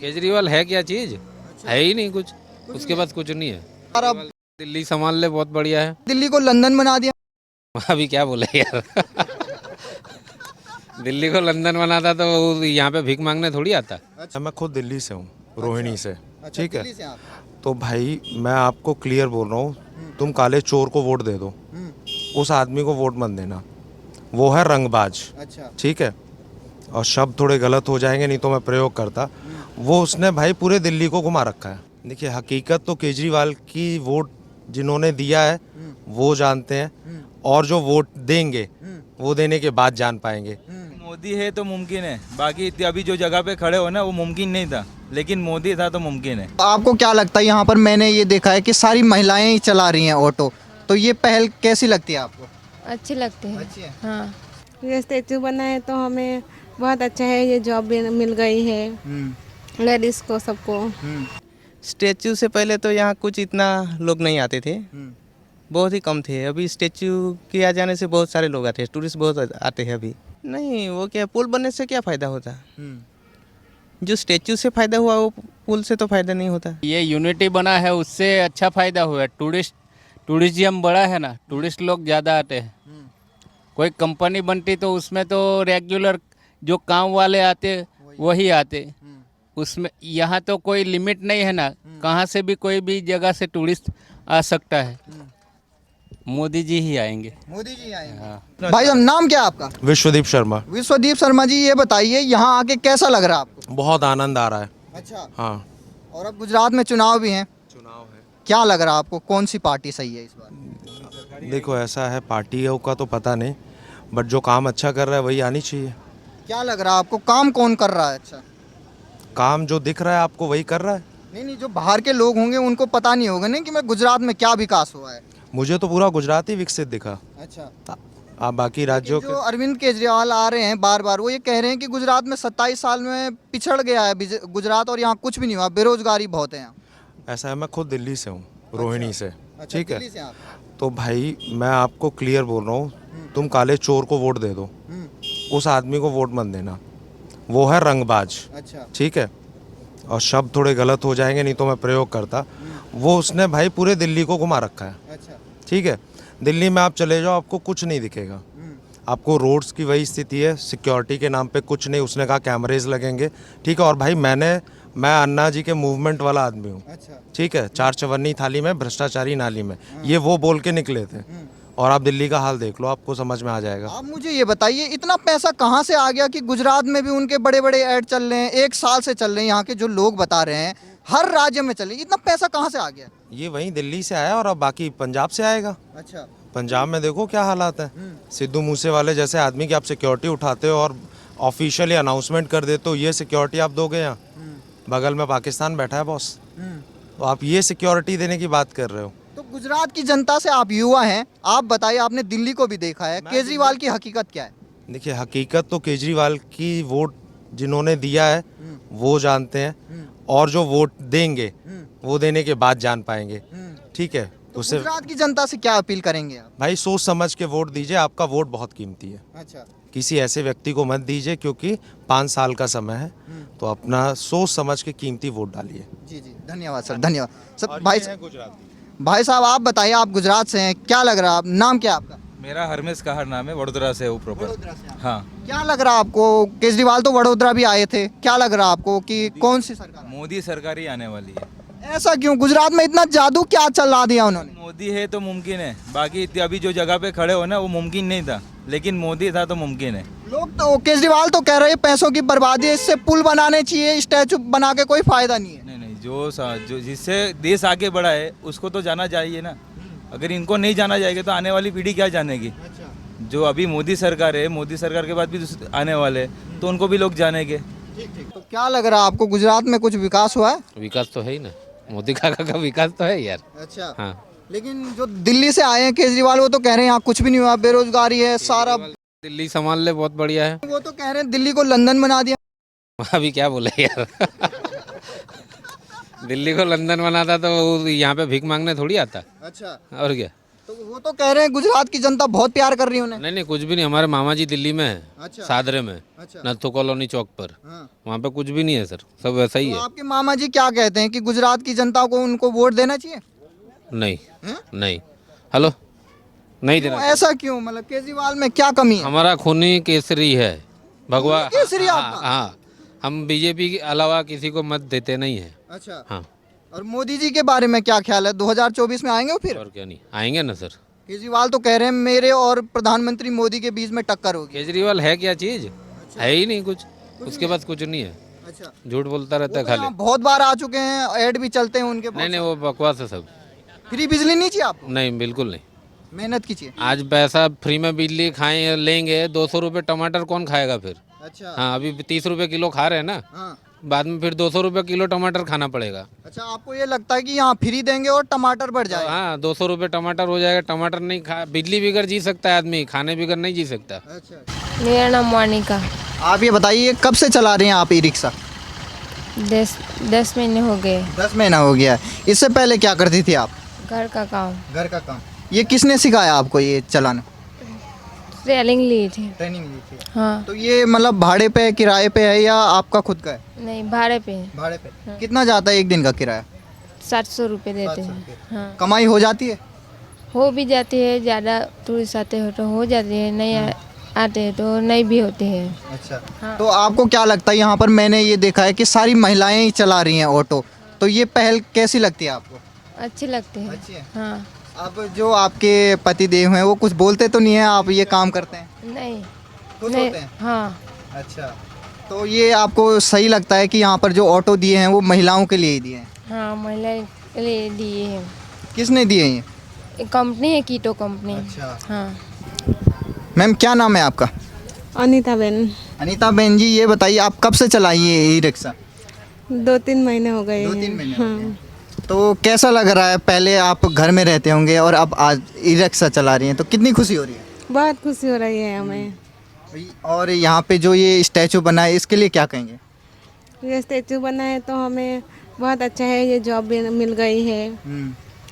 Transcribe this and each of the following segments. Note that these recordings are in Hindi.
केजरीवाल है क्या चीज? है ही नहीं कुछ, उसके पास कुछ नहीं है। यार अब दिल्ली संभाल ले, बहुत बढ़िया है। दिल्ली को लंदन बना दिया। अभी क्या बोले यार। दिल्ली को लंदन बनाता तो वो यहाँ पे भीख मांगने थोड़ी आता। मैं खुद दिल्ली से हूँ, रोहिणी से। ठीक है, दिल्ली से आप। तो भाई मैं आपको क्लियर बोल रहा हूँ, तुम काले चोर को वोट दे दो, उस आदमी को वोट मत देना, वो है रंगबाज। अच्छा। ठीक है, और शब्द थोड़े गलत हो जाएंगे, नहीं तो मैं प्रयोग करता। वो उसने भाई पूरे दिल्ली को घुमा रखा है। देखिए, हकीकत तो केजरीवाल की वोट जिन्होंने दिया है वो जानते हैं, और जो वोट देंगे वो देने के बाद जान पाएंगे। मोदी है तो मुमकिन है, बाकी अभी जो जगह पे खड़े हो ना वो मुमकिन नहीं था, लेकिन मोदी था तो मुमकिन है। आपको क्या लगता है, यहाँ पर मैंने ये देखा है कि सारी महिलाएं ही चला रही हैं ऑटो, तो ये पहल कैसी लगती है आपको? अच्छे लगते हैं। अच्छी है। हाँ, ये स्टेचू बना है तो हमें बहुत अच्छा है, ये जॉब भी मिल गई है लेडीज़ को, सबको। स्टैचू से पहले तो यहाँ कुछ इतना लोग नहीं आते थे, बहुत ही कम थे। अभी स्टैचू के आ जाने से बहुत सारे लोग आते हैं, टूरिस्ट बहुत आते हैं अभी। नहीं, वो क्या, पुल बनने से क्या फ़ायदा होता? जो स्टैचू से फ़ायदा हुआ वो पुल से तो फ़ायदा नहीं होता। ये यूनिटी बना है उससे अच्छा फ़ायदा हुआ है। टूरिज्म बड़ा है ना, टूरिस्ट लोग ज़्यादा आते हैं। कोई कंपनी बनती तो उसमें तो रेगुलर जो काम वाले आते वही आते, उसमें यहाँ तो कोई लिमिट नहीं है ना, कहाँ से भी कोई भी जगह से टूरिस्ट आ सकता है। मोदी जी ही आएंगे। मोदी जी आएंगे। भाई साहब, नाम क्या है आपका? विश्वदीप शर्मा। विश्वदीप शर्मा जी, ये बताइए यहाँ आके कैसा लग रहा है आपको? बहुत आनंद आ रहा है। अच्छा। हाँ, और अब गुजरात में चुनाव भी हैं, चुनाव है। क्या लग रहा है आपको, कौन सी पार्टी सही है इस बार? देखो, ऐसा है, पार्टियों का तो पता नहीं, बट जो काम अच्छा कर रहा है वही आनी चाहिए। क्या लग रहा है आपको, काम कौन कर रहा है अच्छा? काम जो दिख रहा है आपको वही कर रहा है। नहीं, जो बाहर के लोग होंगे उनको पता नहीं होगा ना कि मैं गुजरात में क्या विकास हुआ है। मुझे तो पूरा गुजरात ही विकसित दिखा। अच्छा। आप बाकी राज्यों जो अरविंद केजरीवाल आ रहे हैं बार बार, वो ये कह रहे हैं कि गुजरात में 27 साल में पिछड़ गया है गुजरात, और यहाँ कुछ भी नहीं हुआ, बेरोजगारी बहुत है यहाँ। ऐसा है, मैं खुद दिल्ली से हूँ, रोहिणी से। ठीक है, दिल्ली से आप। तो भाई मैं आपको क्लियर बोल रहा हूँ, तुम काले चोर को वोट दे दो, उस आदमी को वोट मत देना, वो है रंगबाज। अच्छा। ठीक है, और शब्द थोड़े गलत हो जाएंगे, नहीं तो मैं प्रयोग करता। वो उसने भाई पूरे दिल्ली को घुमा रखा है। अच्छा। ठीक है, दिल्ली में आप चले जाओ, आपको कुछ नहीं दिखेगा। आपको रोड्स की वही स्थिति है, सिक्योरिटी के नाम पे कुछ नहीं। उसने कहा कैमरेज लगेंगे। ठीक है, और भाई मैं अन्ना जी के मूवमेंट वाला आदमी हूँ। अच्छा। ठीक है, 4 चवन्नी थाली में, भ्रष्टाचारी नाली में, ये वो बोल के निकले थे। और आप दिल्ली का हाल देख लो, आपको समझ में आ जाएगा। आप मुझे ये बताइए, इतना पैसा कहाँ से आ गया कि गुजरात में भी उनके बड़े बड़े ऐड चल रहे हैं, 1 साल से चल रहे हैं, यहाँ के जो लोग बता रहे हैं, हर राज्य में चल रहे हैं, इतना पैसा कहाँ से आ गया? ये वहीं दिल्ली से आया, और अब बाकी पंजाब से आएगा। अच्छा। पंजाब में देखो क्या हालात है। सिद्धू मूसे वाले जैसे आदमी की आप सिक्योरिटी उठाते हो और ऑफिशियली अनाउंसमेंट कर देते हो, ये सिक्योरिटी आप दोगे यहाँ? बगल में पाकिस्तान बैठा है बॉस, तो आप ये सिक्योरिटी देने की बात कर रहे हो? तो गुजरात की जनता से आप युवा हैं, आप बताइए, आपने दिल्ली को भी देखा है, केजरीवाल की हकीकत क्या है? देखिए, हकीकत तो केजरीवाल की वोट जिन्होंने दिया है वो जानते हैं, और जो वोट देंगे वो देने के बाद जान पाएंगे। ठीक है, तो उससे गुजरात की जनता से क्या अपील करेंगे आप? भाई सोच समझ के वोट दीजिए, आपका वोट बहुत कीमती है। अच्छा। किसी ऐसे व्यक्ति को मत दीजिए, क्योंकि 5 साल का समय है, तो अपना सोच समझ के कीमती वोट डालिए। जी जी, धन्यवाद सर, धन्यवाद सर। भाई साहब, आप बताइए, आप गुजरात से हैं, क्या लग रहा है, आप नाम क्या है आपका? मेरा हरमेश कहार नाम है, वडोदरा से हूँ प्रॉपर। हाँ, क्या लग रहा है आपको, केजरीवाल तो वडोदरा भी आए थे, क्या लग रहा है आपको कि कौन सी सरकार? मोदी सरकार ही आने वाली है। ऐसा क्यों, गुजरात में इतना जादू क्या चला दिया उन्होंने? मोदी है तो मुमकिन है, बाकी अभी जो जगह पे खड़े हो ना वो मुमकिन नहीं था, लेकिन मोदी था तो मुमकिन है। लोग तो, केजरीवाल तो कह रहे हैं पैसों की बर्बादी है, इससे पुल बनाने चाहिए, स्टैचू बना के कोई फायदा नहीं है। नहीं, जो जिससे देश आगे बढ़ा है उसको तो जाना चाहिए ना। अगर इनको नहीं जाना जाएगा तो आने वाली पीढ़ी क्या जानेगी? जो अभी मोदी सरकार है, मोदी सरकार के बाद भी आने वाले तो उनको भी लोग जानेंगे। तो क्या लग रहा है आपको, गुजरात में कुछ विकास हुआ है? विकास तो है ही ना, मोदी का विकास तो है यार। अच्छा। हाँ, लेकिन जो दिल्ली से आए हैं केजरीवाल, वो तो कह रहे हैं यहाँ कुछ भी नहीं हुआ, बेरोजगारी है सारा। दिल्ली संभाल ले, बहुत बढ़िया है। वो तो कह रहे हैं दिल्ली को लंदन बना दिया। अभी क्या बोले यार। दिल्ली को लंदन बनाता तो वो यहाँ पे भीख मांगने थोड़ी आता। अच्छा। और क्या। तो वो तो कह रहे हैं गुजरात की जनता बहुत प्यार कर रही है उन्हें। नहीं नहीं कुछ भी नहीं, हमारे मामा जी दिल्ली में है, अच्छा। सादरे में, अच्छा। नथु कॉलोनी चौक पर, हाँ। वहाँ पे कुछ भी नहीं है सर, सब वैसा ही तो है। आपके मामा जी क्या कहते हैं कि गुजरात की जनता को उनको वोट देना चाहिए? नहीं हैं? नहीं, हेलो, नहीं क्यों, देना। ऐसा क्यों? मतलब केजरीवाल में क्या कमी है? हमारा खूनी केसरी है भगवान। खूनी केसरी हाँ, आपका? हाँ, हम बीजेपी के अलावा किसी को मत देते नहीं है। अच्छा। हाँ, और मोदी जी के बारे में क्या ख्याल है? 2024 में आएंगे वो फिर? और क्या नहीं आएंगे ना सर। केजरीवाल तो कह रहे हैं मेरे और प्रधानमंत्री मोदी के बीच में टक्कर होगी। केजरीवाल है क्या चीज, है ही नहीं कुछ, उसके पास कुछ नहीं है, अच्छा। झूठ बोलता रहता है वो तो खाली। यहाँ बहुत बार आ चुके हैं, ऐड भी चलते हैं उनके। नहीं नहीं वो बकवास है सब। फ्री बिजली नहीं चाहिए आपको? नहीं बिल्कुल नहीं। मेहनत कीजिए। आज पैसा फ्री में बिजली खाएं लेंगे, 200 रुपये टमाटर कौन खाएगा फिर? अच्छा। हाँ, अभी 30 रुपये किलो खा रहे हैं ना, हाँ। बाद में फिर 200 रुपये किलो टमाटर खाना पड़ेगा। अच्छा, आपको ये लगता है कि यहाँ फ्री देंगे और टमाटर बढ़ जाएगा? हाँ, 200 रुपये टमाटर हो जाएगा। टमाटर नहीं खा, बिजली बिगर जी सकता है आदमी, खाने बिगर नहीं जी सकता। अच्छा। मेरा नाम मोनिका। आप ये बताइए कब से चला रहे हैं आप ई रिक्शा? 10 महीने हो गए। 10 महीना हो गया है। इससे पहले क्या करती थी आप? घर का काम, घर का काम। ये किसने सिखाया आपको ये चलाना? ट्रेनिंग ली थी। ट्रेनिंग ली थी। हाँ। तो ये मतलब भाड़े पे किराए पे है या आपका खुद का है? नहीं, भाड़े पे। भाड़े पे। कितना जाता है एक दिन का किराया? 700 रुपये देते 700 हैं। रुपये। हाँ, कमाई हो जाती है? हो भी जाती है, ज़्यादा टूरिस्ट आते हो तो हो जाती है, नहीं आते हैं तो नहीं भी होती है। अच्छा। हाँ। तो आपको क्या लगता है, यहाँ पर मैंने ये देखा है कि सारी महिलाएं ही चला रही हैं ऑटो, तो ये पहल कैसी लगती है आपको? अच्छी लगती है। अच्छी है। हाँ। अब जो आपके पति देव हैं वो कुछ बोलते तो नहीं है, आप ये काम करते हैं? नहीं खुश नहीं। होते हैं? हाँ। अच्छा। तो ये आपको सही लगता है कि यहाँ पर जो ऑटो दिए हैं वो महिलाओं के लिए ही दिए हैं? हाँ, महिला के लिए दिए हैं। किसने दिए हैं ये? एक कंपनी है, कीटो कंपनी। अच्छा। हाँ। मैम क्या नाम है आपका? अनीता बेन। अनीता बहन जी, ये बताइए आप कब से चलाइए ई रिक्शा? 2-3 महीने हो गए 2-3 महीने हो गए। तो कैसा लग रहा है? पहले आप घर में रहते होंगे और अब आज ई रिक्शा चला रही हैं, तो कितनी खुशी हो रही है? बहुत खुशी हो रही है हमें। और यहाँ पे जो ये स्टैचू बना है इसके लिए क्या कहेंगे? ये स्टैचू बना है तो हमें बहुत अच्छा है, ये जॉब भी मिल गई है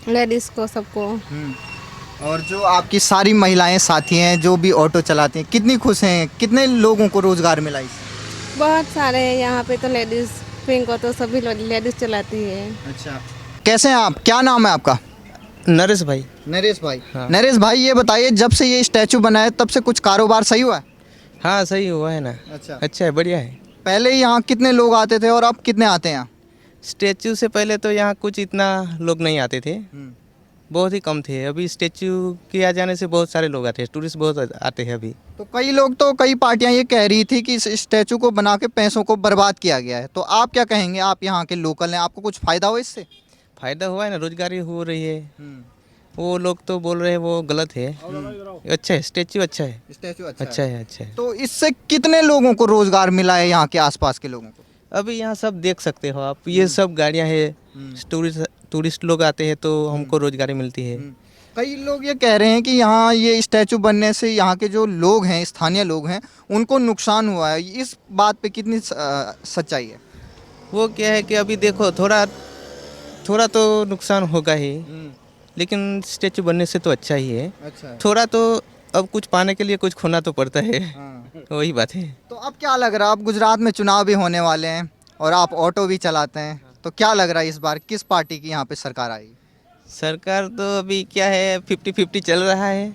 लेडीज़ को, सबको। और जो आपकी सारी महिलाएं साथी हैं जो भी ऑटो चलाती हैं, कितनी खुश हैं? कितने लोगों को रोजगार मिला इससे? बहुत सारे हैं यहाँ पे तो लेडीज़, पिंक तो सभी लेडीज़ चलाती है। अच्छा। कैसे हैं आप? क्या नाम है आपका? नरेश भाई। नरेश भाई। हाँ। नरेश भाई ये बताइए जब से ये स्टैचू बना है तब से कुछ कारोबार सही हुआ है? हाँ सही हुआ है ना। अच्छा। अच्छा है, बढ़िया है। पहले यहाँ कितने लोग आते थे और अब कितने आते हैं यहाँ? स्टैचू से पहले तो यहाँ कुछ इतना लोग नहीं आते थे, बहुत ही कम थे। अभी स्टैचू के आ जाने से बहुत सारे लोग आते हैं, टूरिस्ट बहुत आते हैं अभी। तो कई लोग, तो कई पार्टियां ये कह रही थी कि इस स्टैचू को बना के पैसों को बर्बाद किया गया है, तो आप क्या कहेंगे? आप यहाँ के लोकल हैं, आपको कुछ फायदा हो इससे? फायदा हुआ है ना, रोजगारी हो रही है। वो लोग तो बोल रहे हैं वो गलत है। अच्छा है, स्टैचू अच्छा है। स्टैचू अच्छा है, अच्छा है। तो इससे कितने लोगों को रोजगार मिला है यहाँ के आसपास के लोगों को? अभी यहाँ सब देख सकते हो आप, ये सब गाड़ियाँ हैं, टूरिस्ट लोग आते हैं तो हमको रोजगारी मिलती है। कई लोग ये कह रहे हैं कि यहाँ ये स्टैचू बनने से यहाँ के जो लोग हैं, स्थानीय लोग हैं, उनको नुकसान हुआ है। इस बात पे कितनी सच्चाई है? वो क्या है कि अभी देखो थोड़ा तो नुकसान होगा ही, लेकिन स्टैचू बनने से तो अच्छा ही है। अच्छा। थोड़ा तो अब कुछ पाने के लिए कुछ खोना तो पड़ता है। वही बात है। तो अब क्या लग रहा है? अब गुजरात में चुनाव भी होने वाले हैं और आप ऑटो भी चलाते हैं, तो क्या लग रहा है इस बार किस पार्टी की यहाँ पे सरकार आएगी? सरकार तो अभी क्या है 50-50 चल रहा है,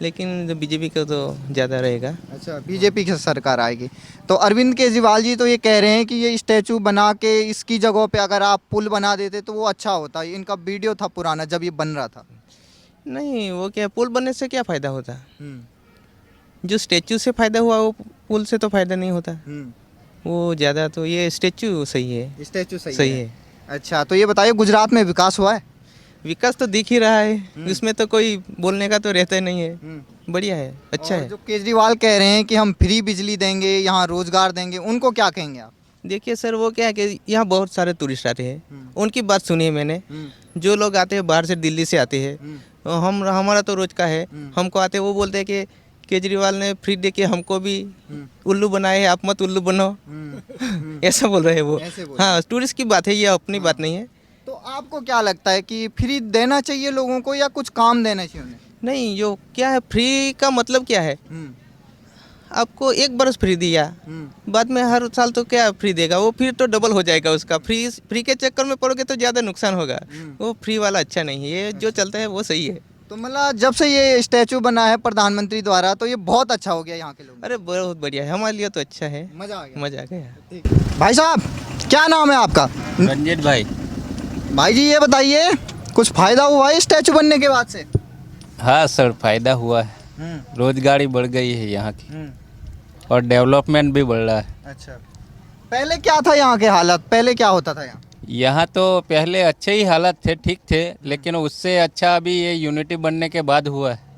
लेकिन जो बीजेपी का तो ज़्यादा रहेगा। अच्छा, बीजेपी की सरकार आएगी। तो अरविंद केजरीवाल जी तो ये कह रहे हैं कि ये स्टैचू बना के इसकी जगह पे अगर आप पुल बना देते तो वो अच्छा होता। इनका वीडियो था पुराना जब ये बन रहा था। नहीं, वो क्या, पुल बनने से क्या फ़ायदा होता? जो स्टैचू से फ़ायदा हुआ वो पुल से तो फ़ायदा नहीं होता। वो ज़्यादा तो ये स्टैचू सही है। स्टैचू सही है। अच्छा, तो ये बताइए गुजरात में विकास हुआ है? विकास तो दिख ही रहा है, इसमें तो कोई बोलने का तो रहता ही नहीं है। बढ़िया है, अच्छा और है। जो केजरीवाल कह रहे हैं कि हम फ्री बिजली देंगे, यहाँ रोजगार देंगे, उनको क्या कहेंगे आप? देखिए सर, वो क्या है कि यहाँ बहुत सारे टूरिस्ट आते हैं, उनकी बात सुनी है मैंने। जो लोग आते हैं बाहर से, दिल्ली से आते हैं, हमारा तो रोज का है, हमको आते हैं, वो बोलते हैं कि केजरीवाल ने फ्री दे के हमको भी उल्लू बनाए है, आप मत उल्लू बनो। ऐसा बोल रहे हैं वो। हाँ, टूरिस्ट की बात है, ये अपनी बात नहीं है। तो आपको क्या लगता है कि फ्री देना चाहिए लोगों को या कुछ काम देना चाहिए उन्हें? नहीं, जो क्या है, फ्री का मतलब क्या है? आपको 1 बरस फ्री दिया, बाद में हर साल तो क्या फ्री देगा? वो फिर तो डबल हो जाएगा उसका। फ्री के चक्कर में पड़ोगे तो ज़्यादा नुकसान होगा। वो फ्री वाला अच्छा नहीं है, ये जो चलता है वो सही है। तो मतलब जब से ये स्टैचू बना है प्रधानमंत्री द्वारा तो ये बहुत अच्छा हो गया यहाँ के लोग। अरे बहुत बढ़िया है, हमारे लिए तो अच्छा है, मजा आ गया। मजा आ गया। भाई साहब, क्या नाम है आपका? रंजीत भाई। भाई जी ये बताइए, कुछ फायदा हुआ है स्टैचू बनने के बाद से? हाँ सर, फायदा हुआ है, रोजगारी बढ़ गई है यहाँ की और डेवलपमेंट भी बढ़ रहा है। अच्छा, पहले क्या था यहाँ के हालात? पहले क्या होता था यहाँ? यहाँ तो पहले अच्छे ही हालत थे, ठीक थे, लेकिन उससे अच्छा अभी ये यूनिटी बनने के बाद हुआ है।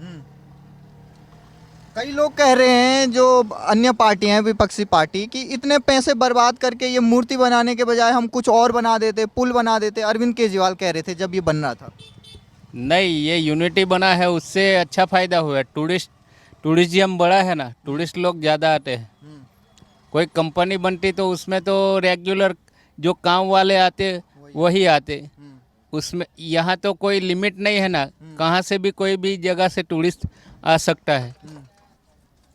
कई लोग कह रहे हैं, जो अन्य पार्टियां हैं, विपक्षी पार्टी, कि इतने पैसे बर्बाद करके ये मूर्ति बनाने के बजाय हम कुछ और बना देते, पुल बना देते। अरविंद केजरीवाल कह रहे थे जब ये बन रहा था। नहीं, ये यूनिटी बना है, उससे अच्छा फायदा हुआ है। टूरिज्म बड़ा है ना, टूरिस्ट लोग ज़्यादा आते हैं। कोई कंपनी बनती तो उसमें तो रेगुलर जो काम वाले आते वही आते, उसमें यहाँ तो कोई लिमिट नहीं है ना, कहाँ से भी कोई भी जगह से टूरिस्ट आ सकता है।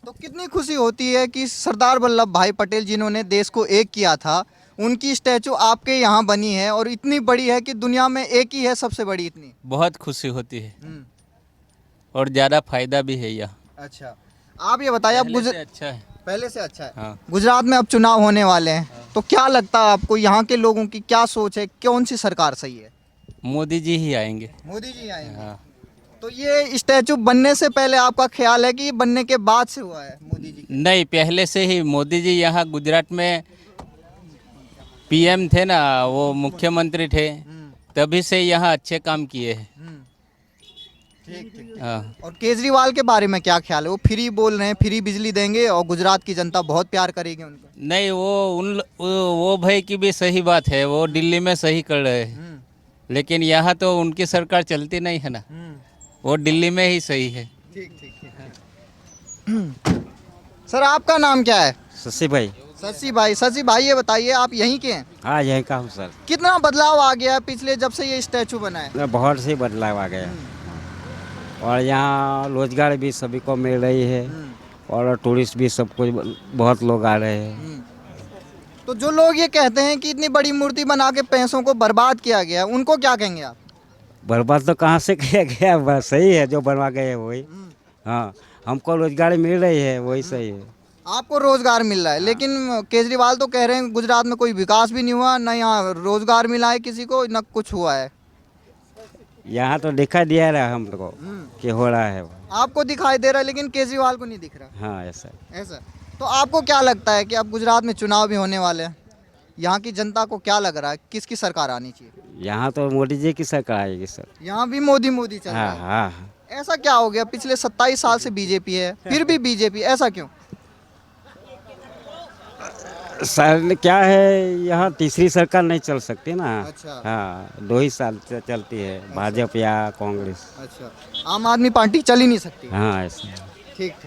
तो कितनी खुशी होती है कि सरदार वल्लभ भाई पटेल जिन्होंने देश को एक किया था, उनकी स्टैचू आपके यहाँ बनी है और इतनी बड़ी है कि दुनिया में एक ही है सबसे बड़ी इतनी। बहुत खुशी होती है और ज़्यादा फायदा भी है यहाँ। अच्छा, आप ये बताइए, आप पहले से अच्छा है। पहले से अच्छा है। हाँ। गुजरात में अब चुनाव होने वाले हैं, तो क्या लगता है आपको, यहाँ के लोगों की क्या सोच है, कौन सी सरकार सही है? मोदी जी ही आएंगे। मोदी जी आएंगे। हाँ। तो ये स्टैचू बनने से पहले आपका ख्याल है कि ये बनने के बाद से हुआ है मोदी जी? नहीं, पहले से ही मोदी जी यहाँ गुजरात में पीएम थे ना, वो मुख्यमंत्री थे, तभी से यहाँ अच्छे काम किए हैं। ठीक ठीक। हाँ। और केजरीवाल के बारे में क्या ख्याल है? वो फ्री बोल रहे हैं, फ्री बिजली देंगे और गुजरात की जनता बहुत प्यार करेगी उनको। नहीं, वो भाई की भी सही बात है, वो दिल्ली में सही कर रहे हैं, लेकिन यहाँ तो उनकी सरकार चलती नहीं है ना, वो दिल्ली में ही सही है। ठीक ठीक ठीक। सर, आपका नाम क्या है? शशि भाई। शशि भाई ये बताइए, आप यहीं के हैं? हाँ, यहीं का हूँ सर। कितना बदलाव आ गया है पिछले जब से ये स्टैचू बना है? बहुत से बदलाव आ गया और यहाँ रोजगार भी सभी को मिल रही है और टूरिस्ट भी सब कुछ, बहुत लोग आ रहे हैं। तो जो लोग ये कहते हैं कि इतनी बड़ी मूर्ति बना के पैसों को बर्बाद किया गया, उनको क्या कहेंगे आप? बर्बाद तो कहाँ से किया गया, बस सही है जो बनवा गए वही। हाँ, हमको रोजगार मिल रही है, वही सही है। आपको रोजगार मिल रहा है, लेकिन केजरीवाल तो कह रहे हैं गुजरात में कोई विकास भी नहीं हुआ, ना यहाँ रोजगार मिला है किसी को, ना कुछ हुआ है। यहाँ तो दिखाई दिया रहा हम लोग को कि हो रहा है। आपको दिखाई दे रहा है, लेकिन केजरीवाल को नहीं दिख रहा। हाँ, ऐसा। तो आपको क्या लगता है कि अब गुजरात में चुनाव भी होने वाले हैं, यहाँ की जनता को क्या लग रहा है, किसकी सरकार आनी चाहिए? यहाँ तो मोदी जी की सरकार आएगी सर। यहाँ भी मोदी चल रहा हाँ है। हाँ। ऐसा क्या हो गया? पिछले 27 साल से बीजेपी है, फिर भी बीजेपी, ऐसा क्यों? सर क्या है, यहाँ तीसरी सरकार नहीं चल सकती ना। अच्छा। हाँ, 2 ही साल चलती है, भाजपा या कांग्रेस। अच्छा, आम आदमी पार्टी चल ही नहीं सकती। हाँ, ऐसा। ठीक ठीक।